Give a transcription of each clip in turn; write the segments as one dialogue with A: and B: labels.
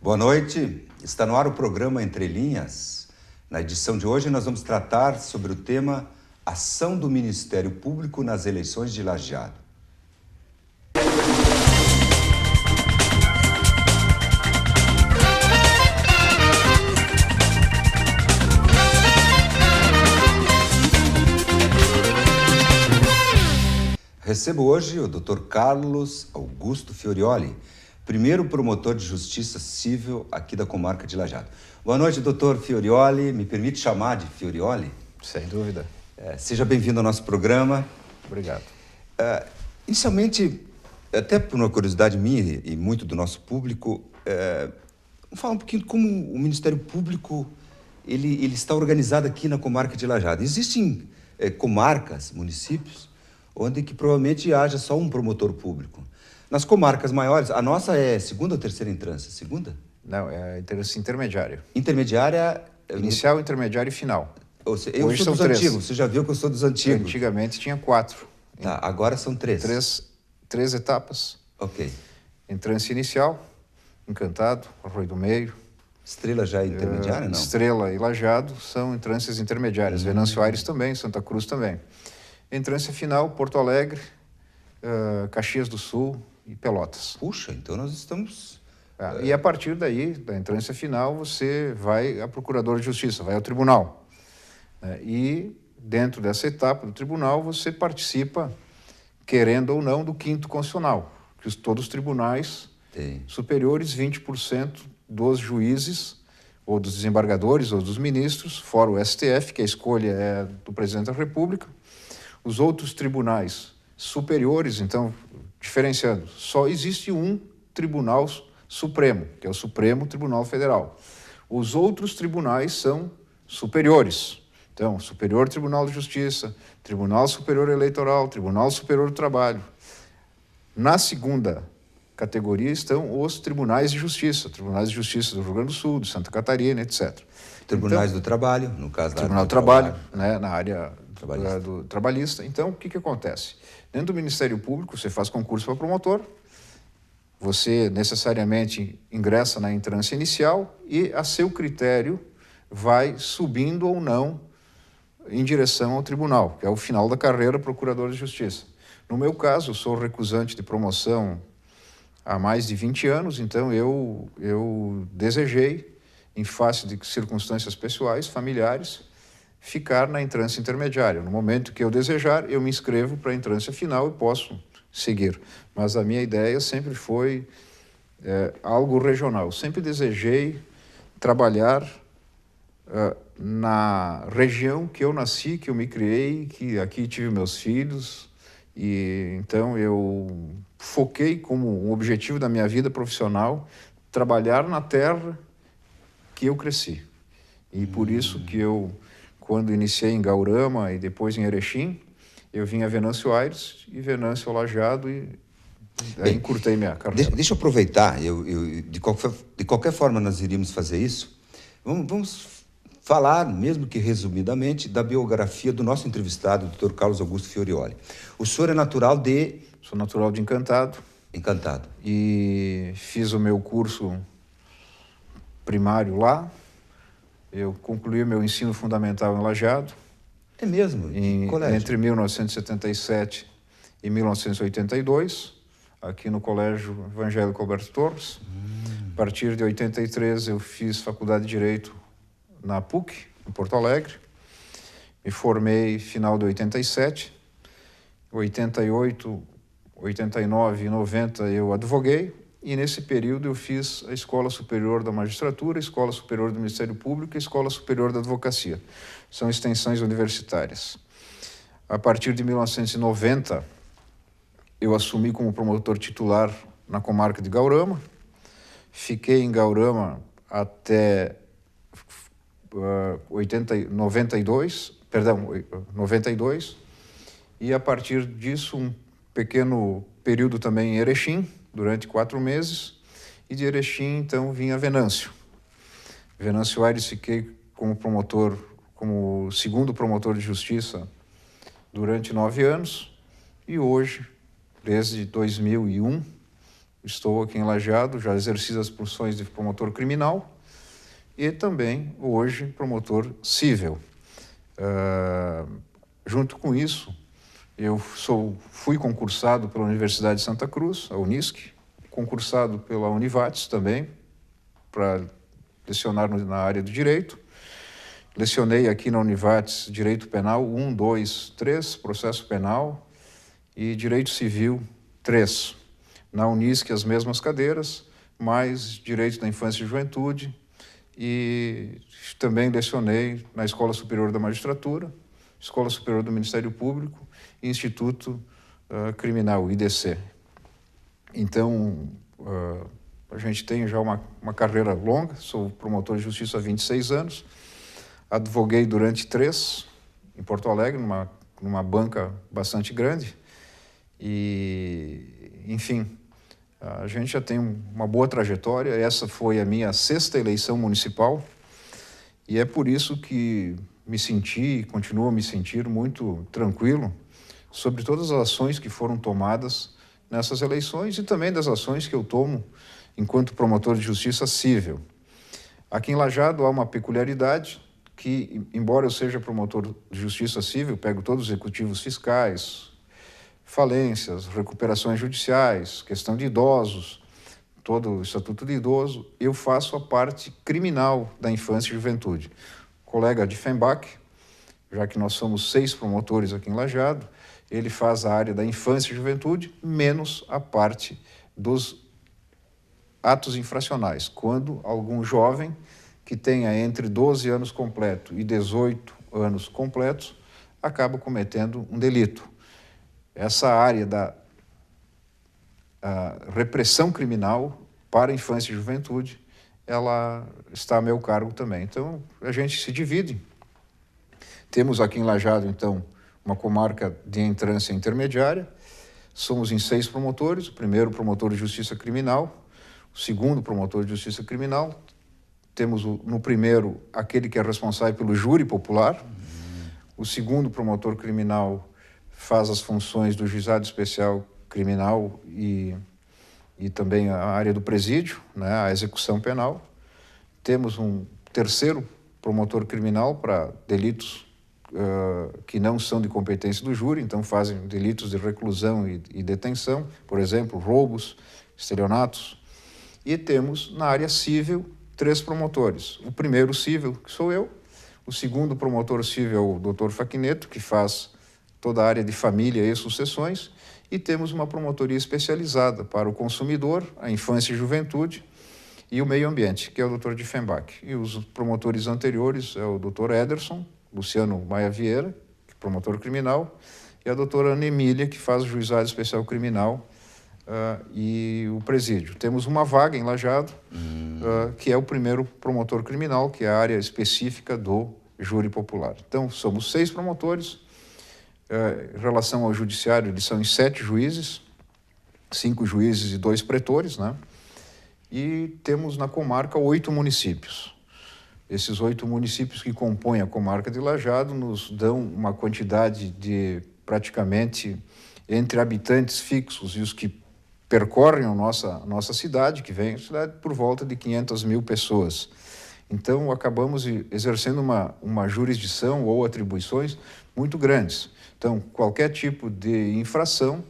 A: Boa noite, está no ar o programa Entre Linhas. Na edição de hoje nós vamos tratar sobre o tema Ação do Ministério Público nas eleições de Lajeado. Recebo hoje o Dr. Carlos Augusto Fiorioli, primeiro promotor de justiça civil aqui da comarca de Lajeado. Boa noite, doutor Fiorioli. Me permite chamar de Fiorioli?
B: Sem dúvida.
A: Seja bem-vindo ao nosso programa.
B: Obrigado.
A: Inicialmente, até por uma curiosidade minha e muito do nosso público, vamos falar um pouquinho de como o Ministério Público ele está organizado aqui na comarca de Lajeado. Existem comarcas, municípios, onde que provavelmente haja só um promotor público. Nas comarcas maiores, a nossa é segunda ou terceira entrância? Segunda?
B: Não, é a entrância intermediária.
A: Intermediária...
B: Inicial, intermediária e final.
A: Eu
B: Hoje
A: sou dos antigos, você já viu que eu sou dos antigos.
B: Antigamente tinha 4.
A: Tá, agora são 3.
B: Três etapas.
A: Ok.
B: Entrância inicial, Encantado, Arroio do Meio.
A: Estrela já é intermediária, não?
B: Estrela e Lajeado são entrâncias intermediárias. Venâncio Aires também, Santa Cruz também. Entrância final, Porto Alegre, Caxias do Sul e Pelotas.
A: Puxa, então nós estamos...
B: E a partir daí, da entrância final, você vai a Procurador de Justiça, vai ao tribunal. E dentro dessa etapa do tribunal, você participa, querendo ou não, do quinto constitucional, que todos os tribunais superiores, 20% dos juízes, ou dos desembargadores, ou dos ministros, fora o STF, que a escolha é do Presidente da República. Os outros tribunais superiores, então, diferenciando, só existe um Tribunal Supremo, que é o Supremo Tribunal Federal. Os outros tribunais são superiores. Então, Superior Tribunal de Justiça, Tribunal Superior Eleitoral, Tribunal Superior do Trabalho. Na segunda categoria estão os Tribunais de Justiça do Rio Grande do Sul, de Santa Catarina, etc.
A: Tribunais do Trabalho, no caso da
B: Tribunal do Trabalho, né, na área do trabalhista. Então, o que acontece? Dentro do Ministério Público, você faz concurso para promotor, você necessariamente ingressa na entrância inicial e, a seu critério, vai subindo ou não em direção ao tribunal, que é o final da carreira procurador de justiça. No meu caso, eu sou recusante de promoção há mais de 20 anos, então eu desejei, em face de circunstâncias pessoais, familiares, ficar na entrância intermediária. No momento que eu desejar, eu me inscrevo para a entrância final e posso seguir. Mas a minha ideia sempre foi algo regional. Eu sempre desejei trabalhar na região que eu nasci, que eu me criei, que aqui tive meus filhos. E então eu foquei como um objetivo da minha vida profissional trabalhar na terra que eu cresci. E por isso que eu, quando iniciei em Gaurama e depois em Erechim, eu vim a Venâncio Aires e Venâncio Lajeado e aí encurtei minha carreira.
A: Deixa eu aproveitar, de qualquer forma nós iríamos fazer isso. Vamos falar, mesmo que resumidamente, da biografia do nosso entrevistado, o Dr. Carlos Augusto Fiorioli. O senhor é natural de...
B: Sou natural de Encantado.
A: Encantado.
B: E fiz o meu curso primário lá. Eu concluí o meu ensino fundamental em Lajeado.
A: É mesmo?
B: Entre 1977 e 1982, aqui no Colégio Evangélico Alberto Torres. A partir de 83, eu fiz faculdade de Direito na PUC, em Porto Alegre. Me formei final de 87. 88, 89 e 90 eu advoguei. E nesse período eu fiz a Escola Superior da Magistratura, a Escola Superior do Ministério Público e a Escola Superior da Advocacia. São extensões universitárias. A partir de 1990, eu assumi como promotor titular na comarca de Gaurama. Fiquei em Gaurama até 92, e a partir disso um pequeno período também em Erechim, durante 4 meses, e de Erechim, então, vim a Venâncio. Venâncio Aires fiquei como promotor, como segundo promotor de justiça durante 9 anos, e hoje, desde 2001, estou aqui em Lajeado, já exerci as funções de promotor criminal e também, hoje, promotor cível. Junto com isso, eu fui concursado pela Universidade de Santa Cruz, a Unisc, concursado pela Univates também, para lecionar na área do direito. Lecionei aqui na Univates Direito Penal 1, 2, 3, Processo Penal e Direito Civil 3. Na Unisc as mesmas cadeiras, mais Direito da Infância e Juventude, e também lecionei na Escola Superior da Magistratura, Escola Superior do Ministério Público e Instituto Criminal, IDC. Então, a gente tem já uma carreira longa, sou promotor de justiça há 26 anos, advoguei durante 3 em Porto Alegre, numa banca bastante grande, e, enfim, a gente já tem uma boa trajetória. Essa foi a minha 6ª eleição municipal e é por isso que me senti e continuo a me sentir muito tranquilo sobre todas as ações que foram tomadas nessas eleições e também das ações que eu tomo enquanto promotor de justiça cível. Aqui em Lajeado há uma peculiaridade que, embora eu seja promotor de justiça cível, pego todos os executivos fiscais, falências, recuperações judiciais, questão de idosos, todo o Estatuto de Idoso, eu faço a parte criminal da infância e juventude. O colega Diefenbach, já que nós somos 6 promotores aqui em Lajeado, ele faz a área da infância e juventude, menos a parte dos atos infracionais, quando algum jovem que tenha entre 12 anos completo e 18 anos completos acaba cometendo um delito. Essa área da repressão criminal para a infância e juventude, ela está a meu cargo também. Então, a gente se divide. Temos aqui em Lajeado, então, uma comarca de entrância intermediária. Somos em 6 promotores, o primeiro promotor de justiça criminal, o segundo promotor de justiça criminal. Temos no primeiro aquele que é responsável pelo júri popular. O segundo promotor criminal faz as funções do juizado especial criminal e também a área do presídio, né, a execução penal. Temos um terceiro promotor criminal para delitos que não são de competência do júri, então fazem delitos de reclusão e detenção, por exemplo, roubos, estelionatos. E temos na área cível 3 promotores. O primeiro cível, que sou eu, o segundo promotor cível é o Dr. Faquineto, que faz toda a área de família e sucessões, e temos uma promotoria especializada para o consumidor, a infância e juventude e o meio ambiente, que é o Dr. Diefenbach. E os promotores anteriores é o Dr. Ederson, Luciano Maia Vieira, promotor criminal, e a doutora Ana Emília, que faz o juizado especial criminal e o presídio. Temos uma vaga em Lajeado, que é o primeiro promotor criminal, que é a área específica do júri popular. Então, somos 6 promotores. Em relação ao judiciário, eles são em 7 juízes, 5 juízes e 2 pretores, né? E temos na comarca 8 municípios. Esses 8 municípios que compõem a comarca de Lajeado nos dão uma quantidade de praticamente, entre habitantes fixos e os que percorrem a nossa cidade, que vem a cidade, por volta de 500 mil pessoas. Então, acabamos exercendo uma jurisdição ou atribuições muito grandes. Então, qualquer tipo de infração,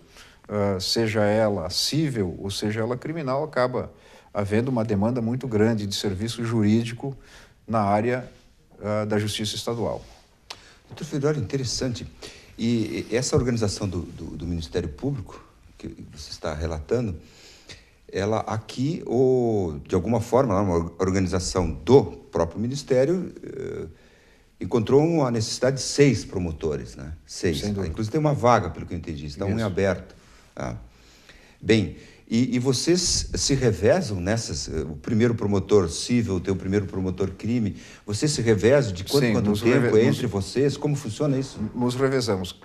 B: seja ela cível ou seja ela criminal, acaba havendo uma demanda muito grande de serviço jurídico na área da Justiça Estadual.
A: Doutor Fiordoli, interessante. E essa organização do Ministério Público, que você está relatando, ela aqui, ou de alguma forma, uma organização do próprio Ministério, encontrou a necessidade de 6 promotores, né? 6. Inclusive tem uma vaga, pelo que eu entendi, está um em aberto. Bem, e vocês se revezam nessas, o primeiro promotor cível, o primeiro promotor crime, vocês se revezam de quanto tempo entre vocês? Como funciona isso?
B: Nos revezamos.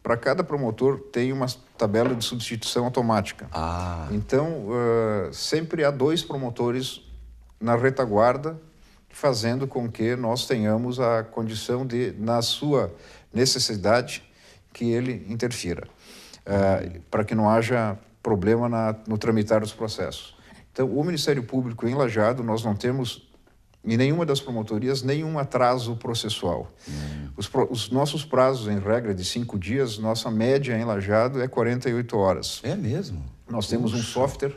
B: Para cada promotor tem uma tabela de substituição automática. Então, sempre há 2 promotores na retaguarda, fazendo com que nós tenhamos a condição de, na sua necessidade, que ele interfira. Para que não haja problema no tramitar dos processos. Então, o Ministério Público em Lajeado, nós não temos, em nenhuma das promotorias, nenhum atraso processual. Os nossos prazos, em regra, de 5 dias, nossa média em Lajeado é 48 horas.
A: É mesmo?
B: Nós temos um software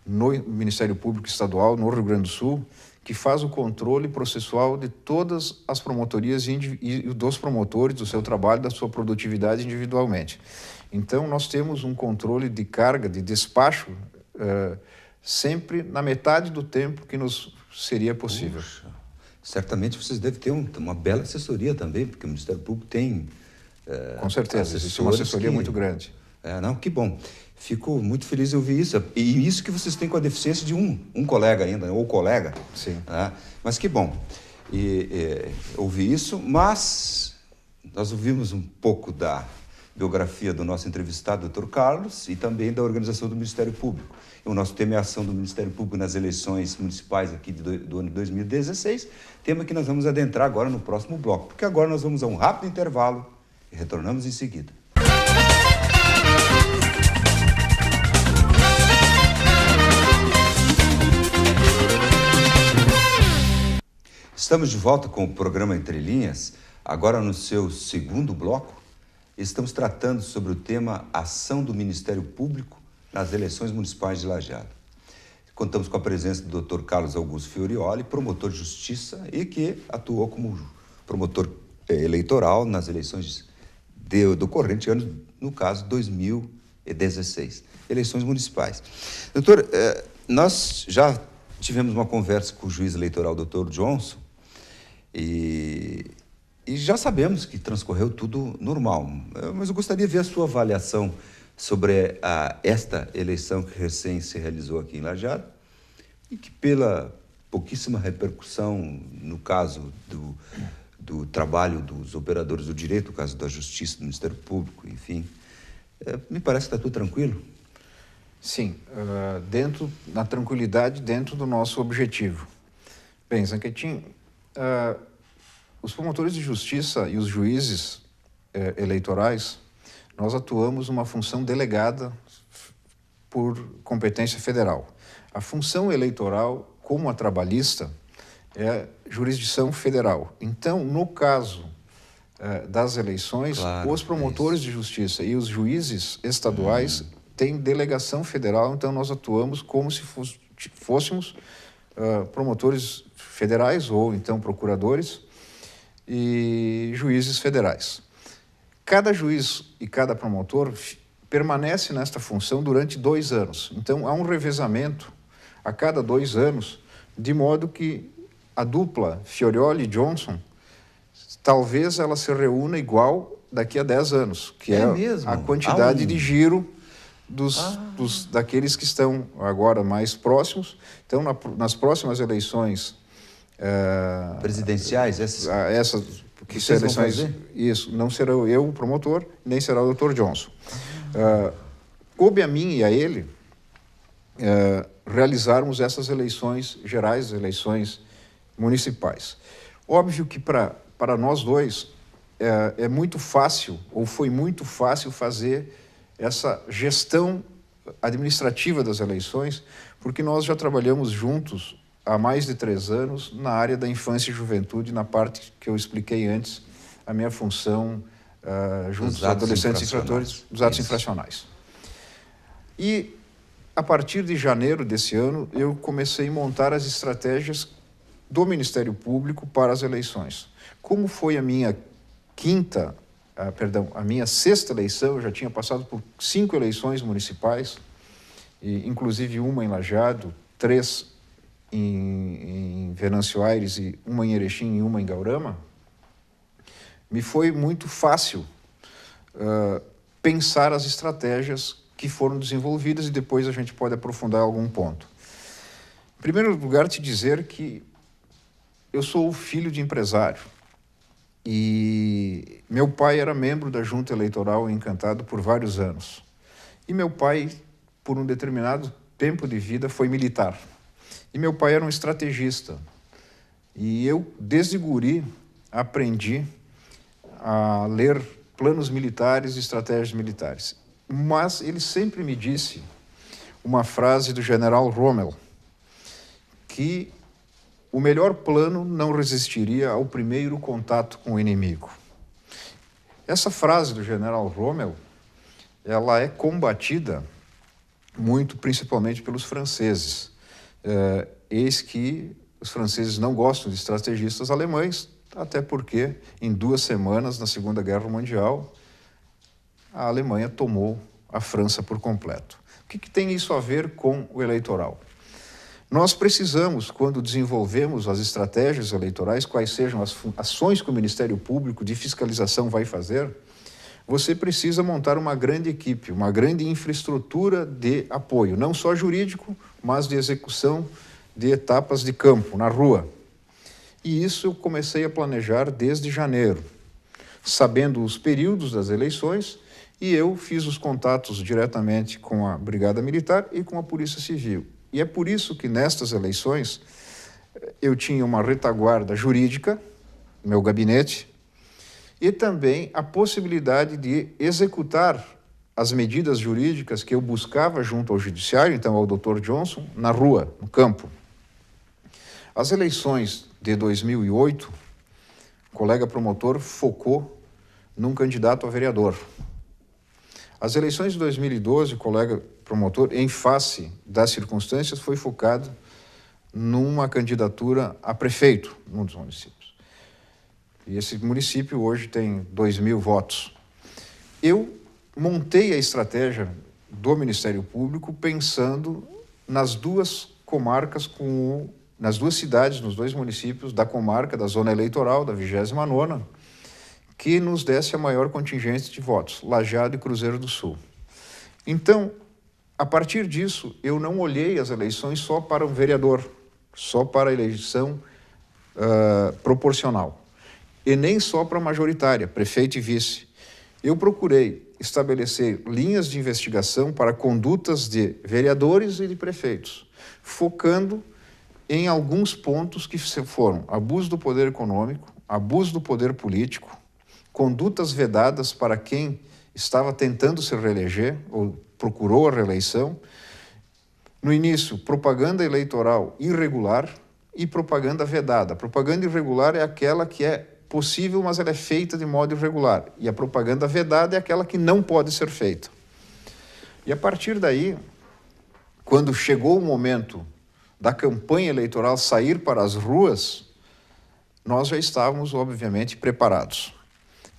B: no Ministério Público Estadual, no Rio Grande do Sul, que faz o controle processual de todas as promotorias e dos promotores, do seu trabalho, da sua produtividade individualmente. Então, nós temos um controle de carga, de despacho, sempre na metade do tempo que nos seria possível.
A: Puxa. Certamente vocês devem ter uma bela assessoria também, porque o Ministério Público tem...
B: Com certeza, existe uma assessoria muito grande.
A: Não, que bom. Fico muito feliz de ouvir isso. E isso que vocês têm com a deficiência de um colega ainda, ou colega.
B: Sim.
A: Né? Mas que bom ouvir isso. Mas nós ouvimos um pouco da biografia do nosso entrevistado, Dr. Carlos, e também da organização do Ministério Público. O nosso tema é a ação do Ministério Público nas eleições municipais aqui do ano 2016, tema que nós vamos adentrar agora no próximo bloco, porque agora nós vamos a um rápido intervalo e retornamos em seguida. Estamos de volta com o programa Entre Linhas, agora no seu segundo bloco. Estamos tratando sobre o tema Ação do Ministério Público nas eleições municipais de Lajeado. Contamos com a presença do Dr. Carlos Augusto Fiorioli, promotor de justiça e que atuou como promotor eleitoral nas eleições do corrente ano, no caso 2016, eleições municipais. Doutor, nós já tivemos uma conversa com o juiz eleitoral, Dr. Johnson, e já sabemos que transcorreu tudo normal, mas eu gostaria de ver a sua avaliação sobre esta eleição que recém se realizou aqui em Lajeado e que, pela pouquíssima repercussão no caso do trabalho dos operadores do direito, no caso da Justiça, do Ministério Público, enfim, me parece que está tudo tranquilo.
B: Sim, na tranquilidade, dentro do nosso objetivo. Bem, Zanquetin, os promotores de justiça e os juízes eleitorais, nós atuamos uma função delegada por competência federal. A função eleitoral, como a trabalhista, é jurisdição federal. Então, no caso das eleições, claro, os promotores de justiça e os juízes estaduais têm delegação federal, então nós atuamos como se fôssemos promotores federais ou então procuradores e juízes federais. Cada juiz e cada promotor permanece nesta função durante 2 anos. Então, há um revezamento a cada 2 anos, de modo que a dupla Fiorioli e Johnson, talvez ela se reúna igual daqui a 10 anos, que é a quantidade de giro daqueles que estão agora mais próximos. Então, nas próximas eleições...
A: presidenciais?
B: Essas que eleições, isso, não será eu o promotor, nem será o Dr. Johnson. Coube a mim e a ele realizarmos essas eleições gerais, eleições municipais. Óbvio que para nós dois é muito fácil, ou foi muito fácil fazer essa gestão administrativa das eleições, porque nós já trabalhamos juntos há mais de 3 anos na área da infância e juventude, na parte que eu expliquei antes, a minha função junto aos adolescentes infratores dos atos infracionais. E, a partir de janeiro desse ano, eu comecei a montar as estratégias do Ministério Público para as eleições. Como foi a minha a minha 6ª eleição, eu já tinha passado por 5 eleições municipais, inclusive uma em Lajeado, 3 em Venâncio Aires e uma em Erechim e uma em Gaurama, me foi muito fácil pensar as estratégias que foram desenvolvidas e depois a gente pode aprofundar algum ponto. Em primeiro lugar, te dizer que eu sou o filho de empresário e meu pai era membro da Junta Eleitoral em Encantado por vários anos. E meu pai, por um determinado tempo de vida, foi militar. E meu pai era um estrategista. E eu, desde guri, aprendi a ler planos militares e estratégias militares. Mas ele sempre me disse uma frase do general Rommel, que o melhor plano não resistiria ao primeiro contato com o inimigo. Essa frase do general Rommel, ela é combatida muito, principalmente pelos franceses. Eis que os franceses não gostam de estrategistas alemães, até porque, em 2 semanas, na Segunda Guerra Mundial, a Alemanha tomou a França por completo. O que tem isso a ver com o eleitoral? Nós precisamos, quando desenvolvemos as estratégias eleitorais, quais sejam as ações que o Ministério Público de fiscalização vai fazer, você precisa montar uma grande equipe, uma grande infraestrutura de apoio, não só jurídico, mas de execução de etapas de campo, na rua. E isso eu comecei a planejar desde janeiro, sabendo os períodos das eleições, e eu fiz os contatos diretamente com a Brigada Militar e com a Polícia Civil. E é por isso que nestas eleições eu tinha uma retaguarda jurídica, meu gabinete, e também a possibilidade de executar as medidas jurídicas que eu buscava junto ao Judiciário, então ao Dr. Johnson, na rua, no campo. As eleições de 2008, o colega promotor focou num candidato a vereador. As eleições de 2012, o colega promotor, em face das circunstâncias, foi focado numa candidatura a prefeito num dos municípios. E esse município hoje tem 2.000 votos. Eu montei a estratégia do Ministério Público pensando nas 2 comarcas, nas 2 cidades, nos 2 municípios da comarca, da zona eleitoral, da 29ª, que nos desse a maior contingente de votos, Lajeado e Cruzeiro do Sul. Então, a partir disso, eu não olhei as eleições só para um vereador, só para a eleição proporcional, e nem só para a majoritária, prefeito e vice. Eu procurei estabelecer linhas de investigação para condutas de vereadores e de prefeitos, focando em alguns pontos que foram abuso do poder econômico, abuso do poder político, condutas vedadas para quem estava tentando se reeleger ou procurou a reeleição. No início, propaganda eleitoral irregular e propaganda vedada. Propaganda irregular é aquela que é possível, mas ela é feita de modo irregular. E a propaganda vedada é aquela que não pode ser feita. E a partir daí, quando chegou o momento da campanha eleitoral sair para as ruas, nós já estávamos, obviamente, preparados.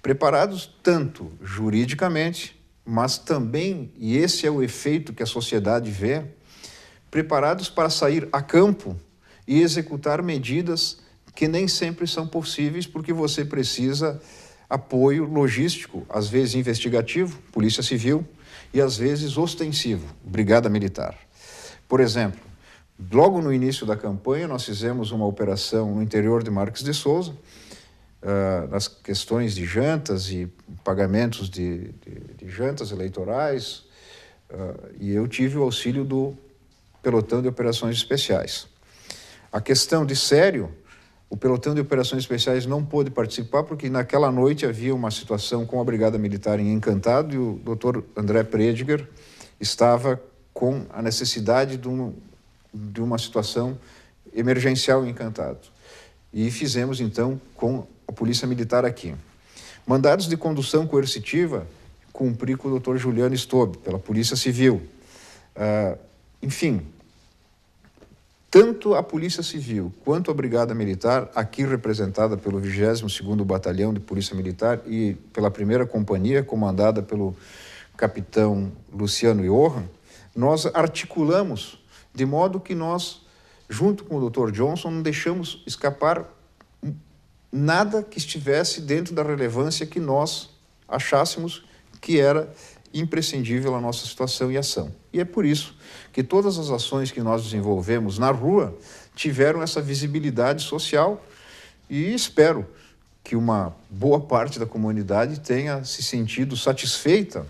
B: Preparados tanto juridicamente, mas também, e esse é o efeito que a sociedade vê, preparados para sair a campo e executar medidas que nem sempre são possíveis, porque você precisa apoio logístico, às vezes investigativo, Polícia Civil, e às vezes ostensivo, Brigada Militar. Por exemplo, logo no início da campanha, nós fizemos uma operação no interior de Marques de Souza, nas questões de jantas e pagamentos de jantas eleitorais, e eu tive o auxílio do Pelotão de Operações Especiais. A questão de Sério, o Pelotão de Operações Especiais não pôde participar porque naquela noite havia uma situação com a Brigada Militar em Encantado e o Dr. André Prediger estava com a necessidade de uma situação emergencial em Encantado. E fizemos, então, com a Polícia Militar aqui. Mandados de condução coercitiva, cumpri com o Dr. Juliano Stobe, pela Polícia Civil. Enfim, tanto a Polícia Civil quanto a Brigada Militar, aqui representada pelo 22º Batalhão de Polícia Militar e pela 1ª Companhia, comandada pelo capitão Luciano Johan, nós articulamos de modo que nós, junto com o Dr. Johnson, não deixamos escapar nada que estivesse dentro da relevância que nós achássemos que era imprescindível a nossa situação e ação. E é por isso que todas as ações que nós desenvolvemos na rua tiveram essa visibilidade social e espero que uma boa parte da comunidade tenha se sentido satisfeita,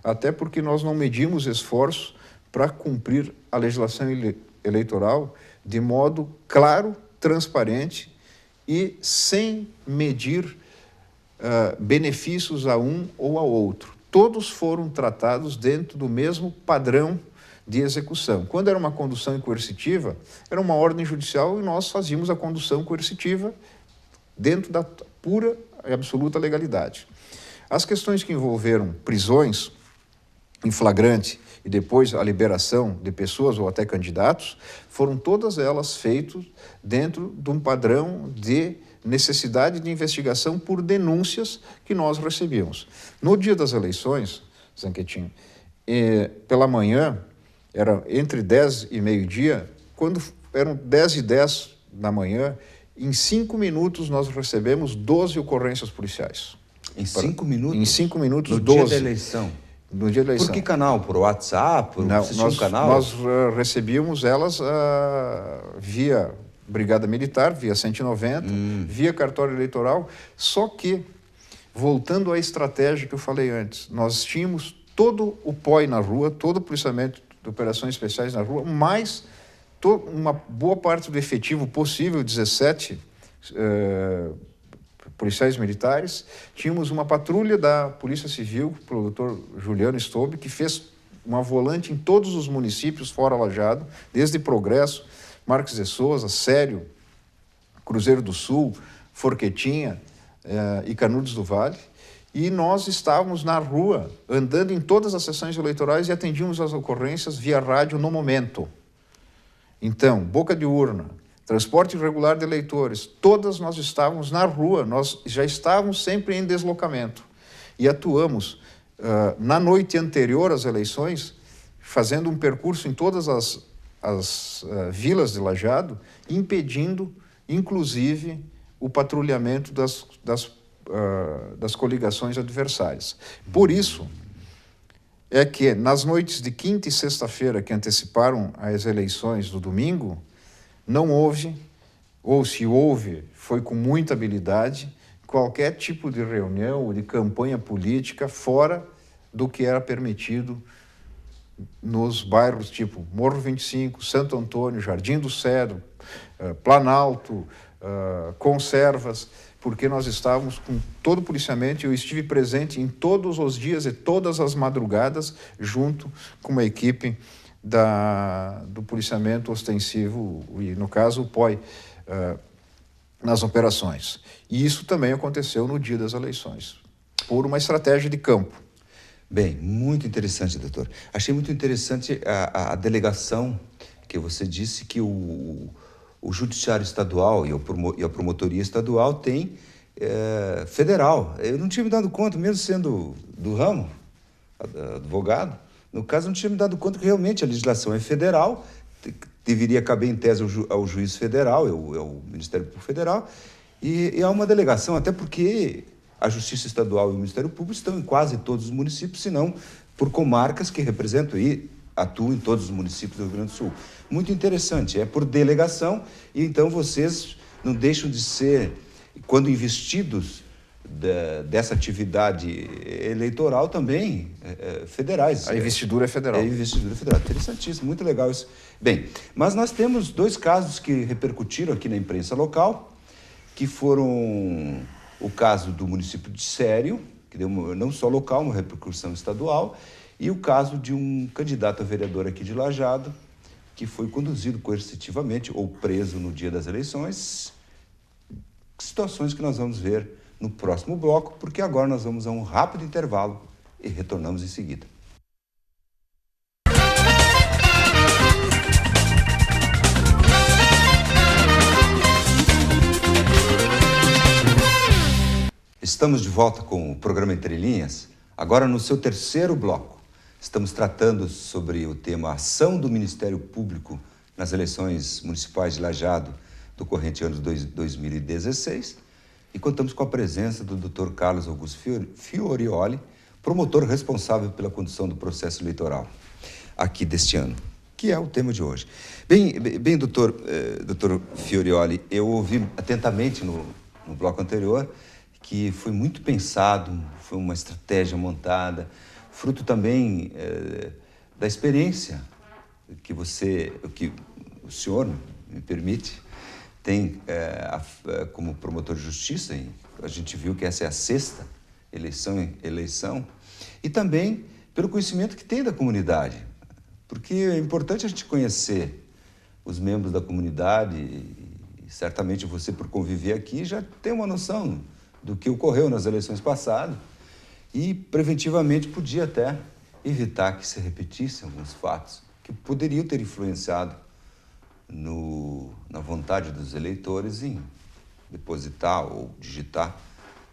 B: até porque nós não medimos esforços para cumprir a legislação eleitoral de modo claro, transparente e sem medir benefícios a um ou ao outro. todos foram tratados dentro do mesmo padrão de execução. Quando era uma condução coercitiva, era uma ordem judicial e nós fazíamos a condução coercitiva dentro da pura e absoluta legalidade. As questões que envolveram prisões em flagrante e depois a liberação de pessoas ou até candidatos, foram todas elas feitas dentro de um padrão de necessidade de investigação por denúncias que nós recebíamos. No dia das eleições, Zanquetin, pela manhã, era entre 10 e meio-dia, quando eram 10h10 da manhã, em 5 minutos nós recebemos 12 ocorrências policiais.
A: Em 5 minutos?
B: Em 5 minutos,
A: no
B: 12.
A: No dia da eleição?
B: No dia da eleição.
A: Por que canal? Por WhatsApp?
B: Não, nós recebíamos elas via Brigada Militar, via 190, via cartório eleitoral, só que, voltando à estratégia que eu falei antes, nós tínhamos todo o POI na rua, todo o policiamento de operações especiais na rua, mais uma boa parte do efetivo possível, 17 policiais militares. Tínhamos uma patrulha da Polícia Civil, o doutor Juliano Stoube, que fez uma volante em todos os municípios fora Lajeado, desde Progresso, Marques de Souza, Sério, Cruzeiro do Sul, Forquetinha e Canudos do Vale. E nós estávamos na rua, andando em todas as sessões eleitorais e atendíamos as ocorrências via rádio no momento. Então, boca de urna, transporte irregular de eleitores, todas nós estávamos na rua, nós já estávamos sempre em deslocamento. E atuamos na noite anterior às eleições, fazendo um percurso em todas as vilas de Lajeado, impedindo, inclusive, o patrulhamento das coligações adversárias. Por isso, é que nas noites de quinta e sexta-feira que anteciparam as eleições do domingo, não houve, ou se houve, foi com muita habilidade, qualquer tipo de reunião ou de campanha política fora do que era permitido nos bairros tipo Morro 25, Santo Antônio, Jardim do Cedro, Planalto, Conservas, porque nós estávamos com todo o policiamento e eu estive presente em todos os dias e todas as madrugadas junto com uma equipe do policiamento ostensivo, e no caso o POI, nas operações. E isso também aconteceu no dia das eleições, por uma estratégia de campo.
A: Bem, muito interessante, doutor. Achei muito interessante a delegação que você disse que o Judiciário Estadual e a Promotoria Estadual tem federal. Eu não tinha me dado conta, mesmo sendo do ramo, advogado, no caso, não tinha me dado conta que realmente a legislação é federal, deveria caber em tese ao juiz federal, ao Ministério Público Federal, e há uma delegação, até porque a Justiça Estadual e o Ministério Público estão em quase todos os municípios, se não por comarcas que representam e atuam em todos os municípios do Rio Grande do Sul. Muito interessante, é por delegação, e então vocês não deixam de ser, quando investidos dessa atividade eleitoral, também federais.
B: A investidura é federal.
A: A investidura federal. Interessantíssimo, muito legal isso. Bem, mas nós temos 2 casos que repercutiram aqui na imprensa local, que foram o caso do município de Sério, que deu não só local, uma repercussão estadual, e o caso de um candidato a vereador aqui de Lajeado, que foi conduzido coercitivamente ou preso no dia das eleições. Situações que nós vamos ver no próximo bloco, porque agora nós vamos a um rápido intervalo e retornamos em seguida. Estamos de volta com o programa Entre Linhas, agora no seu 3º bloco. Estamos tratando sobre o tema Ação do Ministério Público nas eleições municipais de Lajeado do corrente ano de 2016 e contamos com a presença do Dr. Carlos Augusto Fiorioli, promotor responsável pela condução do processo eleitoral aqui deste ano, que é o tema de hoje. Bem, doutor Fiorioli, eu ouvi atentamente no bloco anterior que foi muito pensado, foi uma estratégia montada, fruto também da experiência que o senhor, me permite, tem como promotor de justiça, e a gente viu que essa é a 6ª eleição, E também pelo conhecimento que tem da comunidade, porque é importante a gente conhecer os membros da comunidade e certamente você, por conviver aqui, já tem uma noção do que ocorreu nas eleições passadas e preventivamente podia até evitar que se repetissem alguns fatos que poderiam ter influenciado na vontade dos eleitores em depositar ou digitar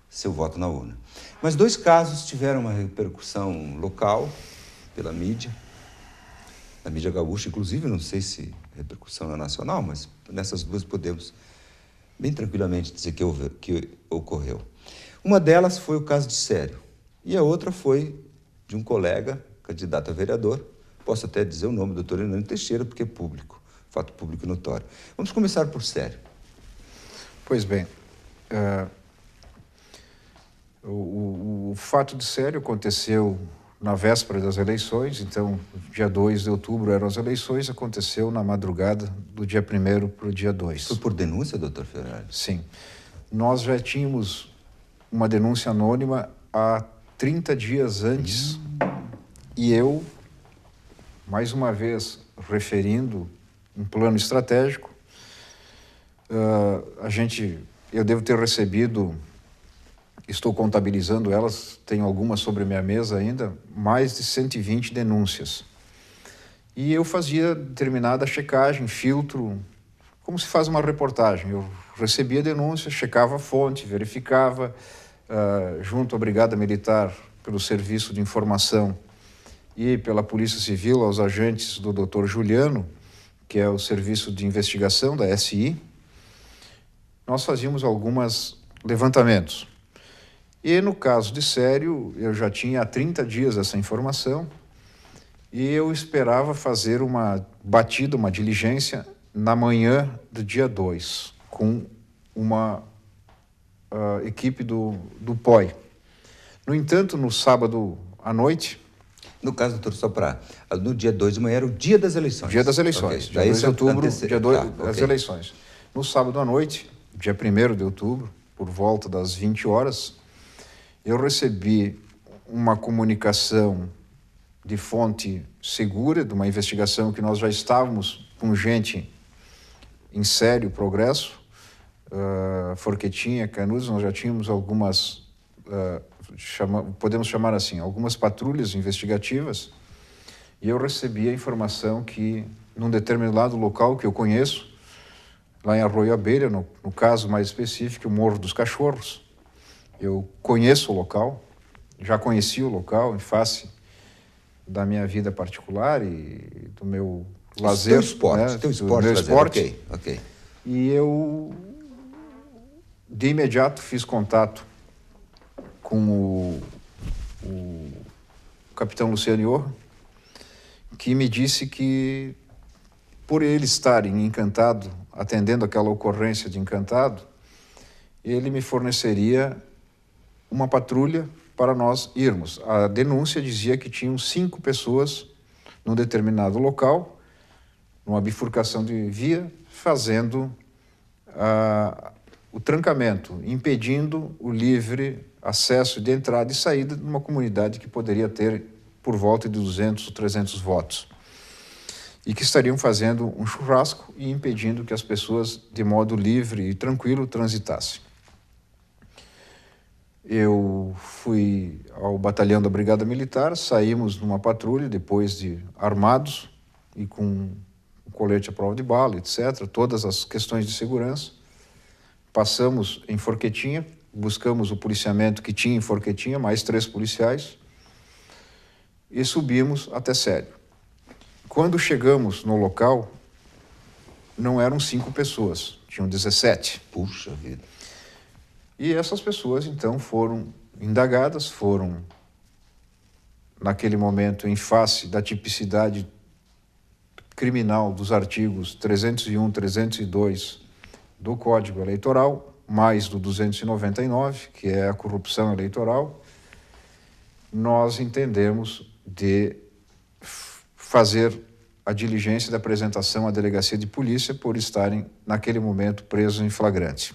A: seu voto na urna. Mas 2 casos tiveram uma repercussão local pela mídia, na mídia gaúcha, inclusive, não sei se repercussão é nacional, mas nessas 2 podemos bem tranquilamente dizer que ocorreu. Uma delas foi o caso de Sério, e a outra foi de um colega, candidato a vereador, posso até dizer o nome, doutor Hernani Teixeira, porque é público, fato público e notório. Vamos começar por Sério.
B: Pois bem, o fato de Sério aconteceu na véspera das eleições, então, dia 2 de outubro eram as eleições, aconteceu na madrugada do dia 1º para o dia 2.
A: Foi por denúncia, doutor Ferrari?
B: Sim. Nós já tínhamos uma denúncia anônima há 30 dias antes e eu, mais uma vez, referindo um plano estratégico, eu devo ter recebido, estou contabilizando elas, tenho algumas sobre minha mesa ainda, mais de 120 denúncias. E eu fazia determinada checagem, filtro, como se faz uma reportagem. Eu recebia a denúncia, checava a fonte, verificava, junto à Brigada Militar, pelo Serviço de Informação e pela Polícia Civil, aos agentes do Dr. Juliano, que é o Serviço de Investigação da SI, nós fazíamos alguns levantamentos. E no caso de Sério, eu já tinha há 30 dias essa informação e eu esperava fazer uma batida, uma diligência na manhã do dia 2, com uma equipe do POI. No entanto, no sábado à noite...
A: No caso, doutor, só para... No dia 2 de manhã era o dia das eleições.
B: Dia das eleições.
A: Okay.
B: Dia 2 de outubro, dia 2 das
A: okay.
B: eleições. No sábado à noite, dia 1º de outubro, por volta das 20 horas, eu recebi uma comunicação de fonte segura, de uma investigação que nós já estávamos com gente em sério progresso, Forquetinha, Canudos, nós já tínhamos algumas, podemos chamar assim, algumas patrulhas investigativas, e eu recebi a informação que, num determinado local que eu conheço, lá em Arroio Abelha, no caso mais específico, o Morro dos Cachorros, eu conheço o local, já conheci o local em face da minha vida particular e do meu lazer.
A: Teu esporte,
B: né,
A: teu esporte.
B: Do meu esporte.
A: Ok.
B: E eu, de imediato, fiz contato com o capitão Luciano Iorra, que me disse que, por ele estar em Encantado, atendendo aquela ocorrência de Encantado, ele me forneceria uma patrulha para nós irmos. A denúncia dizia que tinham 5 pessoas num determinado local, numa bifurcação de via, fazendo o trancamento, impedindo o livre acesso de entrada e saída de uma comunidade que poderia ter por volta de 200 ou 300 votos. E que estariam fazendo um churrasco e impedindo que as pessoas, de modo livre e tranquilo, transitassem. Eu fui ao batalhão da Brigada Militar, saímos numa patrulha, depois de armados e com colete à prova de bala, etc., todas as questões de segurança. Passamos em Forquetinha, buscamos o policiamento que tinha em Forquetinha, mais 3 policiais, e subimos até Sério. Quando chegamos no local, não eram 5 pessoas, tinham 17.
A: Puxa vida.
B: E essas pessoas, então, foram indagadas, foram, naquele momento, em face da tipicidade criminal dos artigos 301, 302 do Código Eleitoral, mais do 299, que é a corrupção eleitoral, nós entendemos de fazer a diligência da apresentação à delegacia de polícia por estarem, naquele momento, presos em flagrante.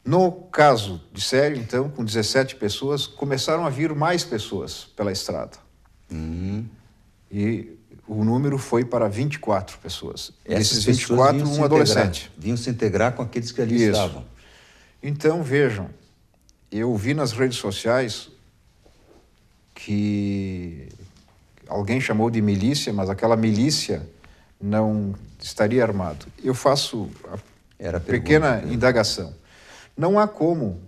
B: No caso de Sério, então, com 17 pessoas, começaram a vir mais pessoas pela estrada. E o número foi para 24 pessoas.
A: Essas
B: Desses 24, um adolescente.
A: Vinham se integrar com aqueles que ali
B: Isso.
A: estavam.
B: Então, vejam, eu vi nas redes sociais que alguém chamou de milícia, mas aquela milícia não estaria armado. Eu faço a pequena indagação. Não há como,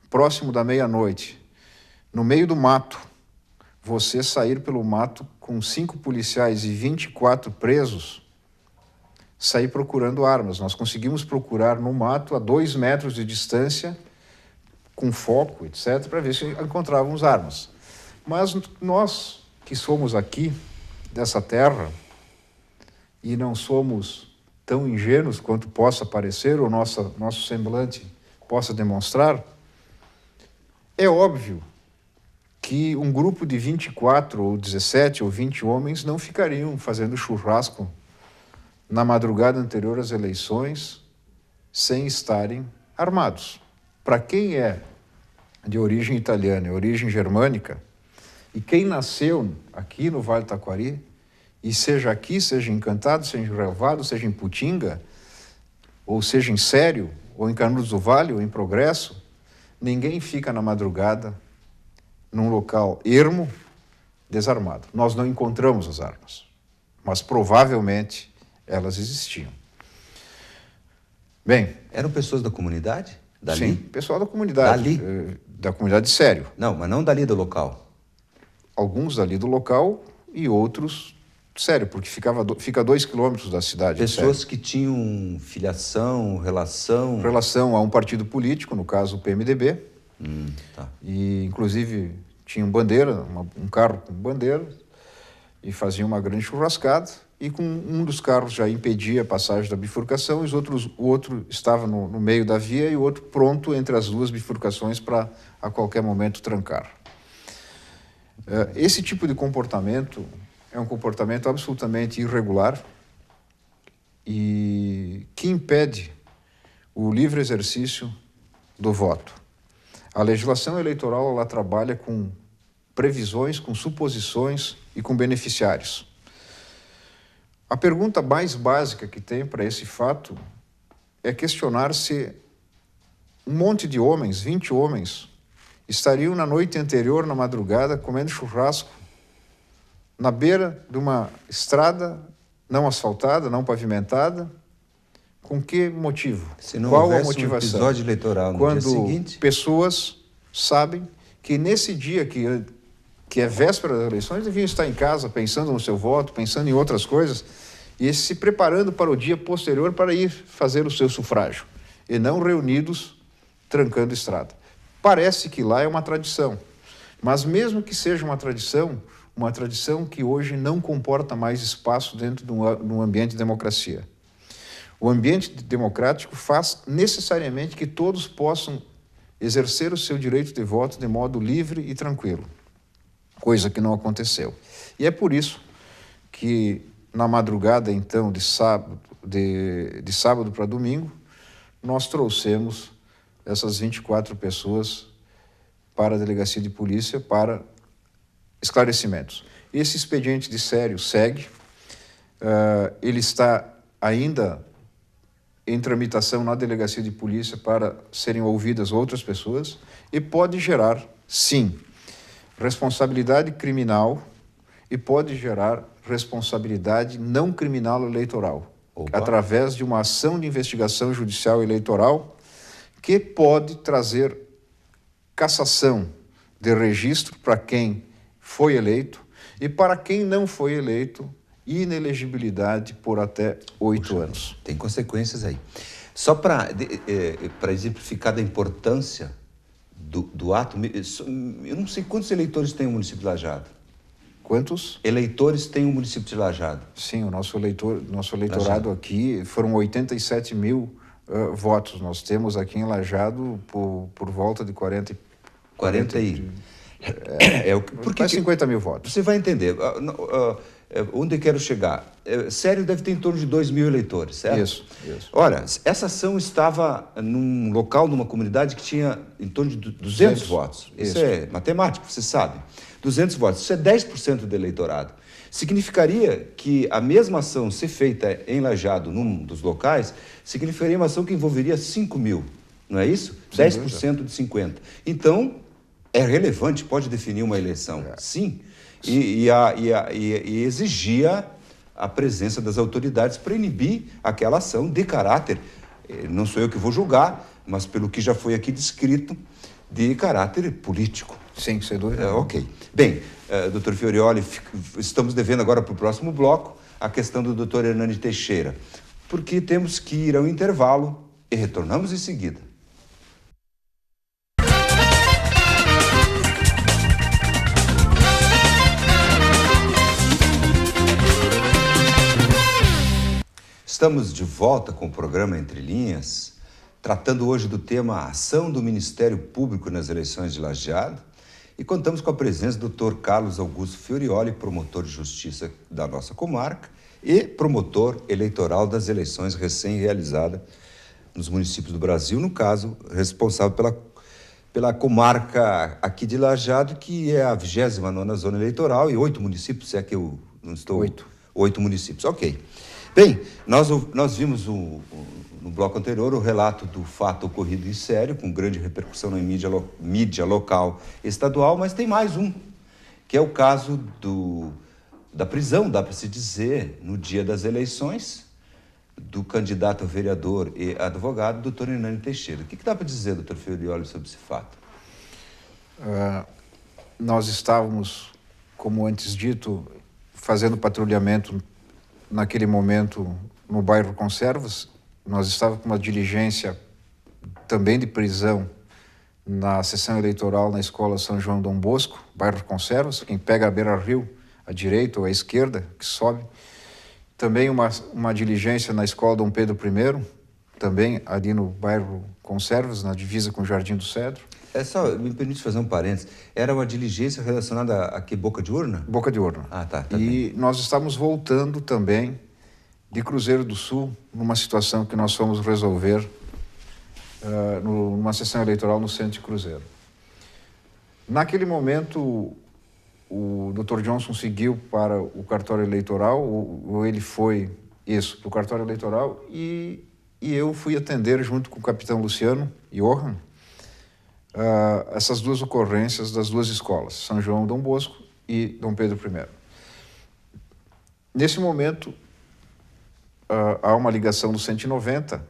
B: próximo da meia-noite, no meio do mato, você sair pelo mato com 5 policiais e 24 presos, sair procurando armas. Nós conseguimos procurar no mato a 2 metros de distância, com foco, etc., para ver se encontrávamos armas. Mas nós que somos aqui, dessa terra, e não somos tão ingênuos quanto possa parecer, ou nosso semblante possa demonstrar, é óbvio que um grupo de 24 ou 17 ou 20 homens não ficariam fazendo churrasco na madrugada anterior às eleições sem estarem armados. Para quem é de origem italiana e origem germânica, e quem nasceu aqui no Vale do Taquari, e seja aqui, seja em Encantado, seja em Relvado, seja em Putinga, ou seja em Sério, ou em Canudos do Vale, ou em Progresso, ninguém fica na madrugada num local ermo, desarmado. Nós não encontramos as armas, mas provavelmente elas existiam. Bem...
A: Eram pessoas da comunidade? Dali?
B: Sim, pessoal da comunidade.
A: Dali?
B: Da comunidade de Sério.
A: Não, mas não dali do local.
B: Alguns dali do local e outros... Sério, porque fica a 2 quilômetros da cidade.
A: Pessoas que tinham filiação, relação...
B: Relação a um partido político, no caso o PMDB.
A: Tá.
B: E, inclusive, tinham bandeira, um carro com bandeira, e faziam uma grande churrascada, e com um dos carros já impedia a passagem da bifurcação, e o outro estava no meio da via, e o outro pronto entre as 2 bifurcações para, a qualquer momento, trancar. Esse tipo de comportamento... é um comportamento absolutamente irregular e que impede o livre exercício do voto. A legislação eleitoral ela trabalha com previsões, com suposições e com beneficiários. A pergunta mais básica que tem para esse fato é questionar se um monte de homens, 20 homens, estariam na noite anterior, na madrugada, comendo churrasco na beira de uma estrada não asfaltada, não pavimentada. Com que motivo?
A: Se não
B: Qual a
A: houvesse
B: motivação?
A: um episódio eleitoral no
B: Quando
A: dia seguinte?
B: Pessoas sabem que nesse dia que é véspera das eleições, deviam estar em casa pensando no seu voto, pensando em outras coisas e se preparando para o dia posterior para ir fazer o seu sufrágio e não reunidos trancando estrada. Parece que lá é uma tradição, mas mesmo que seja uma tradição que hoje não comporta mais espaço dentro de um ambiente de democracia. O ambiente democrático faz necessariamente que todos possam exercer o seu direito de voto de modo livre e tranquilo, coisa que não aconteceu. E é por isso que, na madrugada, então, de sábado para domingo, nós trouxemos essas 24 pessoas para a delegacia de polícia para esclarecimentos. Esse expediente de Sério segue, ele está ainda em tramitação na delegacia de polícia para serem ouvidas outras pessoas e pode gerar, sim, responsabilidade criminal e pode gerar responsabilidade não criminal eleitoral, através de uma ação de investigação judicial eleitoral que pode trazer cassação de registro para quem foi eleito e para quem não foi eleito, inelegibilidade por até 8 anos.
A: Tem consequências aí. Só para exemplificar da importância do ato, eu não sei quantos eleitores tem o município de Lajeado.
B: Quantos?
A: Eleitores tem o município de Lajeado.
B: Sim, o nosso eleitorado aqui foram 87 mil votos. Nós temos aqui em Lajeado por volta de 40
A: e... Porque
B: 50 mil votos.
A: Você vai entender. Onde eu quero chegar? Sério, deve ter em torno de 2 mil eleitores, certo?
B: Isso.
A: Olha, essa ação estava num local, numa comunidade que tinha em torno de 200 votos. Isso é matemática, você sabe. 200 votos, isso é 10% do eleitorado. Significaria que a mesma ação ser feita em Lajeado, num dos locais, significaria uma ação que envolveria 5 mil, não é isso? 10% de 50. Então, é relevante, pode definir uma eleição, sim. E exigia a presença das autoridades para inibir aquela ação de caráter, não sou eu que vou julgar, mas pelo que já foi aqui descrito, de caráter político.
B: Sim, sem dúvida.
A: Ok. Bem, doutor Fiorioli, estamos devendo agora para o próximo bloco a questão do doutor Hernani Teixeira, porque temos que ir ao intervalo e retornamos em seguida. Estamos de volta com o programa Entre Linhas, tratando hoje do tema Ação do Ministério Público nas eleições de Lajeado, e contamos com a presença do Dr. Carlos Augusto Fiorioli, promotor de justiça da nossa comarca e promotor eleitoral das eleições recém-realizadas nos municípios do Brasil, no caso, responsável pela comarca aqui de Lajeado, que é a 29ª zona eleitoral, e 8 municípios, se é que eu não estou... 8 municípios, ok. Bem, nós vimos no bloco anterior o relato do fato ocorrido em Sério, com grande repercussão na mídia local e estadual, mas tem mais um, que é o caso da prisão, dá para se dizer, no dia das eleições, do candidato a vereador e advogado, doutor Hernani Teixeira. O que dá para dizer, doutor Fiorioli, sobre esse fato?
B: Nós estávamos, como antes dito, fazendo patrulhamento naquele momento no bairro Conservas. Nós estávamos com uma diligência também de prisão na sessão eleitoral na Escola São João Dom Bosco, bairro Conservas, quem pega a beira-rio, à direita ou à esquerda, que sobe. Também uma diligência na Escola Dom Pedro I, também ali no bairro Conservas, na divisa com o Jardim do Cedro.
A: Me permite fazer um parênteses. Era uma diligência relacionada a que? Boca de urna?
B: Boca de urna.
A: Ah, tá.
B: E nós estamos voltando também de Cruzeiro do Sul, numa situação que nós fomos resolver numa sessão eleitoral no centro de Cruzeiro. Naquele momento, o Dr. Johnson seguiu para o cartório eleitoral, ou ele foi, para o cartório eleitoral, e eu fui atender junto com o capitão Luciano Johan, essas duas ocorrências das duas escolas, São João Dom Bosco e Dom Pedro I. Nesse momento, há uma ligação do 190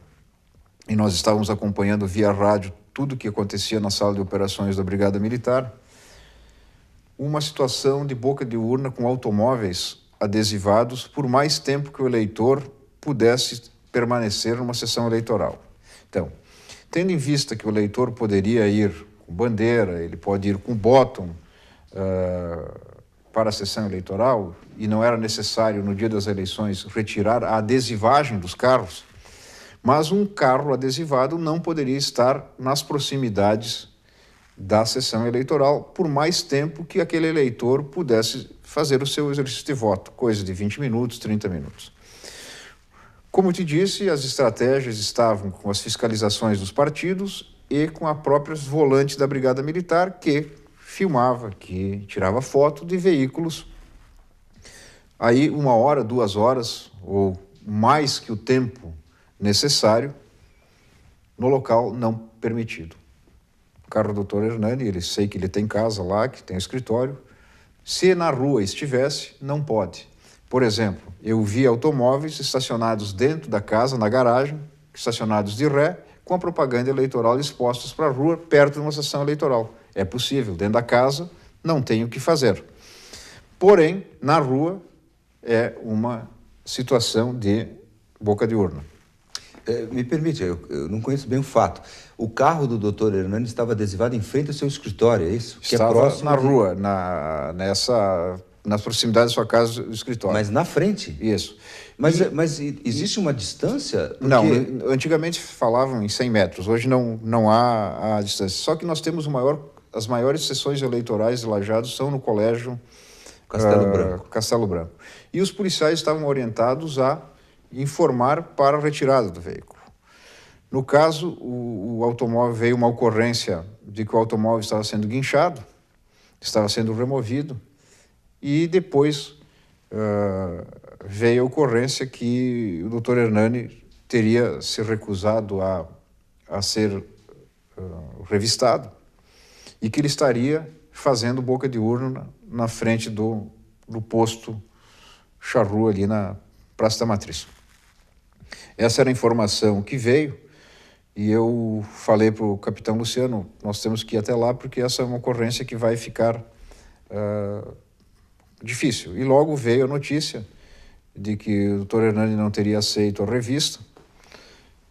B: e nós estávamos acompanhando via rádio tudo o que acontecia na sala de operações da Brigada Militar, uma situação de boca de urna com automóveis adesivados por mais tempo que o eleitor pudesse permanecer numa sessão eleitoral. Então, tendo em vista que o eleitor poderia ir com bandeira, ele pode ir com bottom para a sessão eleitoral, e não era necessário, no dia das eleições, retirar a adesivagem dos carros, mas um carro adesivado não poderia estar nas proximidades da sessão eleitoral por mais tempo que aquele eleitor pudesse fazer o seu exercício de voto, coisa de 20 minutos, 30 minutos. Como te disse, as estratégias estavam com as fiscalizações dos partidos e com a própria volante da Brigada Militar, que filmava, que tirava foto de veículos. Aí, 1 hora, 2 horas, ou mais que o tempo necessário, no local não permitido. O carro do Dr. Hernani, sei que ele tem casa lá, que tem escritório. Se na rua estivesse, não pode. Por exemplo, eu vi automóveis estacionados dentro da casa, na garagem, estacionados de ré, com a propaganda eleitoral expostos para a rua, perto de uma sessão eleitoral. É possível, dentro da casa, não tem o que fazer. Porém, na rua, é uma situação de boca de urna.
A: Me permite, eu não conheço bem o fato. O carro do Dr. Hernani estava adesivado em frente ao seu escritório, é isso?
B: Estava próximo na rua, nas proximidades da sua casa, do escritório.
A: Mas na frente?
B: Isso.
A: Mas existe uma distância? Porque...
B: Não, antigamente falavam em 100 metros, hoje não há a distância. Só que nós temos as maiores sessões eleitorais de Lajeado são no colégio
A: Castelo Branco.
B: Castelo Branco. E os policiais estavam orientados a informar para a retirada do veículo. No caso, o automóvel veio uma ocorrência de que o automóvel estava sendo guinchado, estava sendo removido, e depois veio a ocorrência que o doutor Hernani teria se recusado a ser revistado e que ele estaria fazendo boca de urna na frente do posto Charrua, ali na Praça da Matriz. Essa era a informação que veio e eu falei para o capitão Luciano, nós temos que ir até lá porque essa é uma ocorrência que vai ficar difícil. E logo veio a notícia de que o doutor Hernani não teria aceito a revista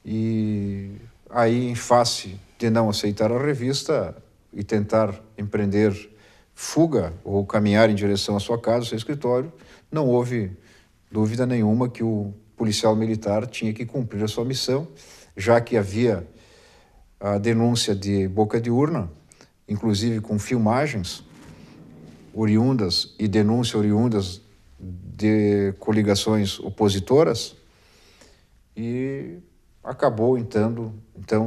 B: e aí, em face de não aceitar a revista e tentar empreender fuga ou caminhar em direção à sua casa, ao seu escritório, não houve dúvida nenhuma que o policial militar tinha que cumprir a sua missão, já que havia a denúncia de boca de urna, inclusive com filmagens oriundas e denúncias oriundas de coligações opositoras, e acabou então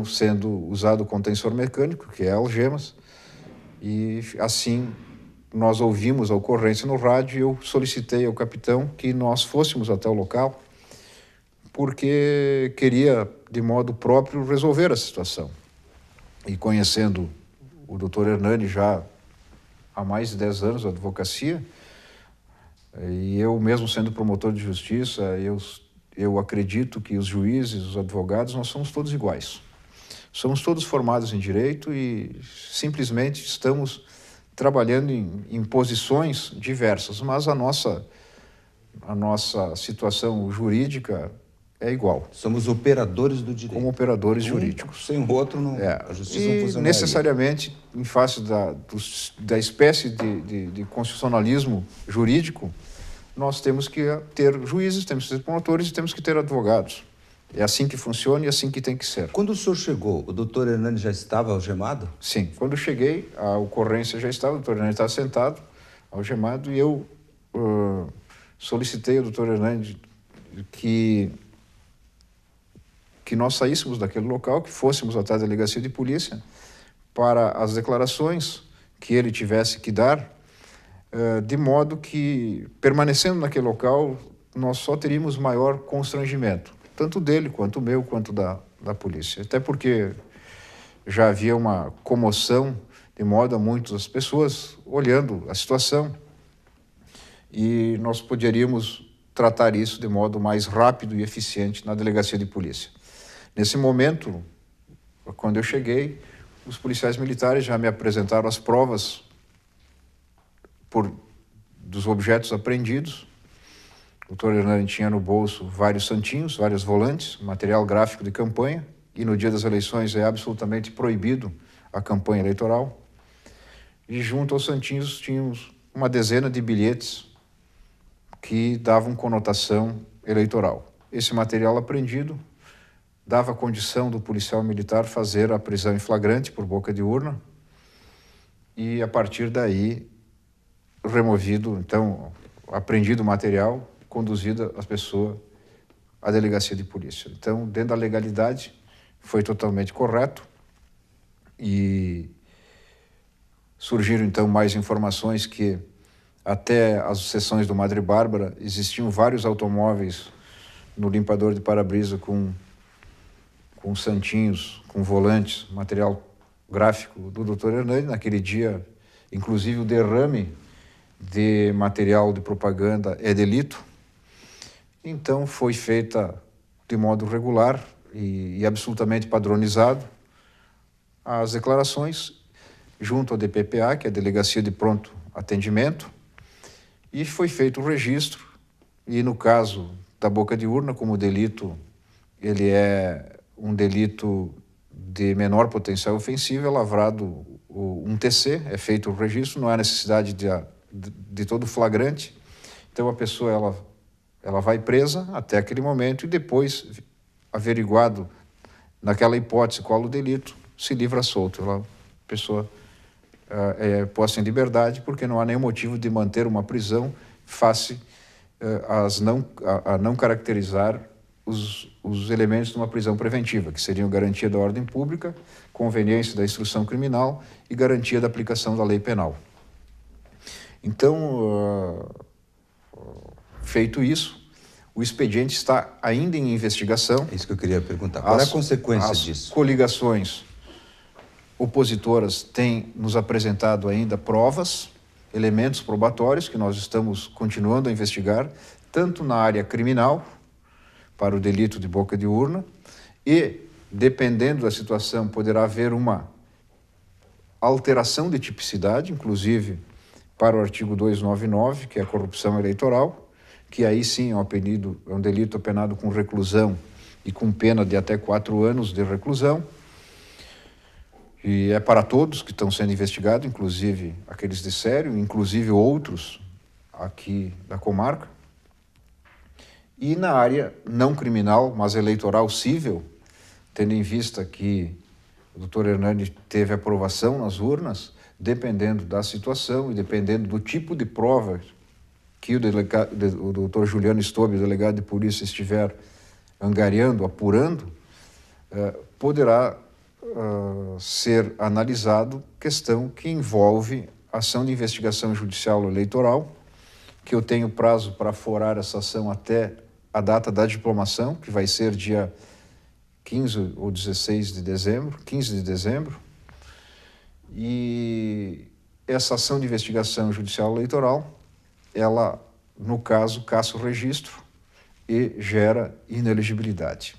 B: sendo usado o contensor mecânico, que é algemas, e assim nós ouvimos a ocorrência no rádio e eu solicitei ao capitão que nós fôssemos até o local, porque queria, de modo próprio, resolver a situação. E conhecendo o doutor Hernani já há mais de 10 anos da advocacia, e eu mesmo sendo promotor de justiça, eu acredito que os juízes, os advogados, nós somos todos iguais. Somos todos formados em direito e simplesmente estamos trabalhando em posições diversas, mas a nossa situação jurídica é igual.
A: Somos operadores do direito.
B: Como operadores jurídicos.
A: Sem o outro, não, a justiça não funcionaria.
B: Necessariamente, em face da espécie de constitucionalismo jurídico, nós temos que ter juízes, temos que ter promotores e temos que ter advogados. É assim que funciona e é assim que tem que ser.
A: Quando o senhor chegou, o doutor Hernani já estava algemado?
B: Sim. Quando eu cheguei, a ocorrência já estava, o doutor Hernani estava sentado, algemado, e eu solicitei ao doutor Hernani que nós saíssemos daquele local, que fôssemos até a delegacia de polícia para as declarações que ele tivesse que dar, de modo que, permanecendo naquele local, nós só teríamos maior constrangimento, tanto dele, quanto meu, quanto da polícia. Até porque já havia uma comoção, de modo a muitas pessoas olhando a situação, e nós poderíamos tratar isso de modo mais rápido e eficiente na delegacia de polícia. Nesse momento, quando eu cheguei, os policiais militares já me apresentaram as provas dos objetos apreendidos. O doutor Hernani tinha no bolso vários santinhos, vários volantes, material gráfico de campanha, e no dia das eleições é absolutamente proibido a campanha eleitoral. E junto aos santinhos tínhamos uma dezena de bilhetes que davam conotação eleitoral. Esse material apreendido dava condição do policial militar fazer a prisão em flagrante por boca de urna e, a partir daí, removido, então, apreendido o material, conduzida a pessoa à delegacia de polícia. Então, dentro da legalidade, foi totalmente correto e surgiram, então, mais informações que até as sessões do Madre Bárbara existiam vários automóveis no limpador de para-brisa com santinhos, com volantes, material gráfico do Dr. Hernani. Naquele dia, inclusive, o derrame de material de propaganda é delito. Então, foi feita de modo regular e absolutamente padronizado as declarações junto ao DPPA, que é a Delegacia de Pronto Atendimento, e foi feito o registro. E no caso da boca de urna, como o delito ele é um delito de menor potencial ofensivo, é lavrado um TC, é feito o registro, não há necessidade de todo flagrante. Então a pessoa ela vai presa até aquele momento e depois, averiguado naquela hipótese qual o delito, se livra solto. A pessoa é posta em liberdade, porque não há nenhum motivo de manter uma prisão face a não caracterizar os elementos de uma prisão preventiva, que seriam garantia da ordem pública, conveniência da instrução criminal e garantia da aplicação da lei penal. Então, feito isso, o expediente está ainda em investigação.
A: É isso que eu queria perguntar. Qual é a consequência disso?
B: As coligações opositoras têm nos apresentado ainda provas, elementos probatórios que nós estamos continuando a investigar, tanto na área criminal, para o delito de boca de urna, e, dependendo da situação, poderá haver uma alteração de tipicidade, inclusive para o artigo 299, que é a corrupção eleitoral, que aí sim é um delito penado com reclusão e com pena de até 4 anos de reclusão, e é para todos que estão sendo investigados, inclusive aqueles de Sério, inclusive outros aqui da comarca. E na área não criminal, mas eleitoral cível, tendo em vista que o doutor Hernani teve aprovação nas urnas, dependendo da situação e dependendo do tipo de prova que o doutor Juliano Stobi, o delegado de polícia, estiver angariando, apurando, poderá ser analisado questão que envolve ação de investigação judicial eleitoral, que eu tenho prazo para forar essa ação até a data da diplomação, que vai ser dia 15 ou 16 de dezembro, 15 de dezembro, e essa ação de investigação judicial eleitoral, ela, no caso, caça o registro e gera inelegibilidade.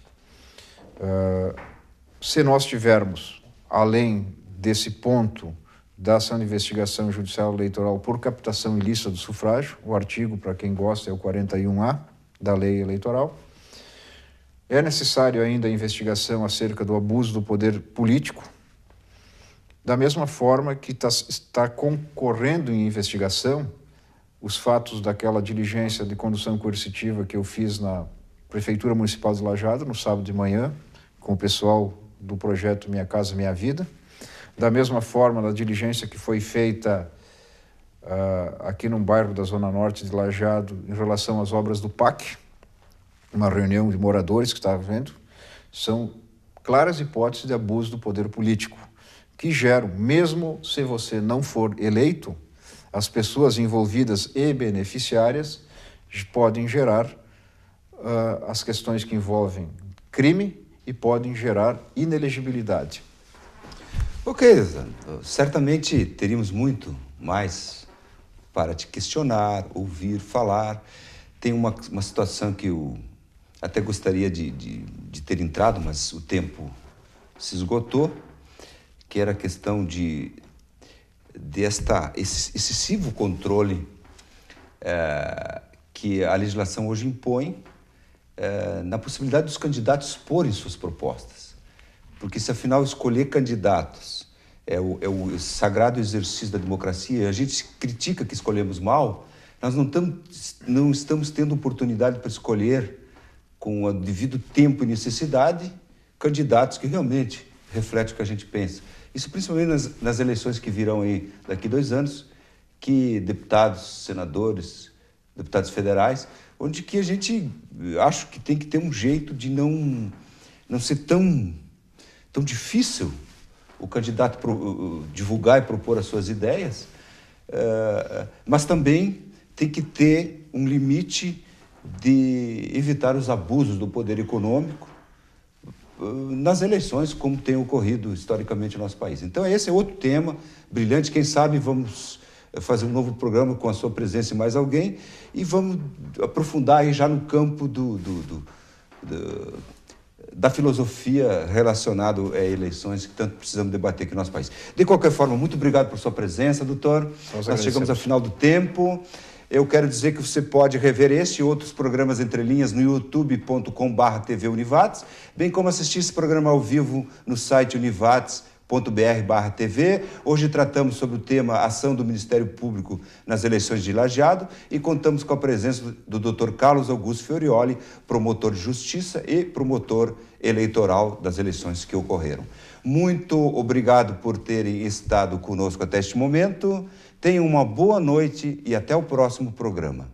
B: Se nós tivermos, além desse ponto da ação de investigação judicial eleitoral por captação ilícita do sufrágio, o artigo, para quem gosta, é o 41A da lei eleitoral, é necessário ainda a investigação acerca do abuso do poder político, da mesma forma que está concorrendo em investigação os fatos daquela diligência de condução coercitiva que eu fiz na Prefeitura Municipal de Lajeado, no sábado de manhã, com o pessoal do projeto Minha Casa Minha Vida. Da mesma forma, da diligência que foi feita aqui num bairro da Zona Norte de Lajeado, em relação às obras do PAC, uma reunião de moradores que estava vendo, são claras hipóteses de abuso do poder político, que geram, mesmo se você não for eleito, as pessoas envolvidas e beneficiárias podem gerar as questões que envolvem crime e podem gerar inelegibilidade.
A: Ok, certamente teríamos muito mais para te questionar, ouvir, falar. Tem uma situação que eu até gostaria de ter entrado, mas o tempo se esgotou, que era a questão esse excessivo controle que a legislação hoje impõe na possibilidade dos candidatos exporem suas propostas. Porque se, afinal, escolher candidatos é o sagrado exercício da democracia, e a gente critica que escolhemos mal, nós não estamos tendo oportunidade para escolher, com o devido tempo e necessidade, candidatos que realmente refletem o que a gente pensa. Isso principalmente nas eleições que virão aí daqui 2 anos, que deputados, senadores, deputados federais, onde que a gente acho que tem que ter um jeito de não ser tão difícil o candidato divulgar e propor as suas ideias, mas também tem que ter um limite de evitar os abusos do poder econômico nas eleições, como tem ocorrido historicamente no nosso país. Então, esse é outro tema brilhante. Quem sabe vamos fazer um novo programa com a sua presença e mais alguém, e vamos aprofundar aí já no campo da filosofia relacionada a eleições que tanto precisamos debater aqui no nosso país. De qualquer forma, muito obrigado por sua presença, doutor. Nós chegamos ao final do tempo. Eu quero dizer que você pode rever este e outros programas Entre Linhas no youtube.com/TV Univates, bem como assistir esse programa ao vivo no site univates.com.br. .br/TV. Hoje tratamos sobre o tema Ação do Ministério Público nas eleições de Lajeado e contamos com a presença do Dr. Carlos Augusto Fiorioli, promotor de justiça e promotor eleitoral das eleições que ocorreram. Muito obrigado por terem estado conosco até este momento. Tenham uma boa noite e até o próximo programa.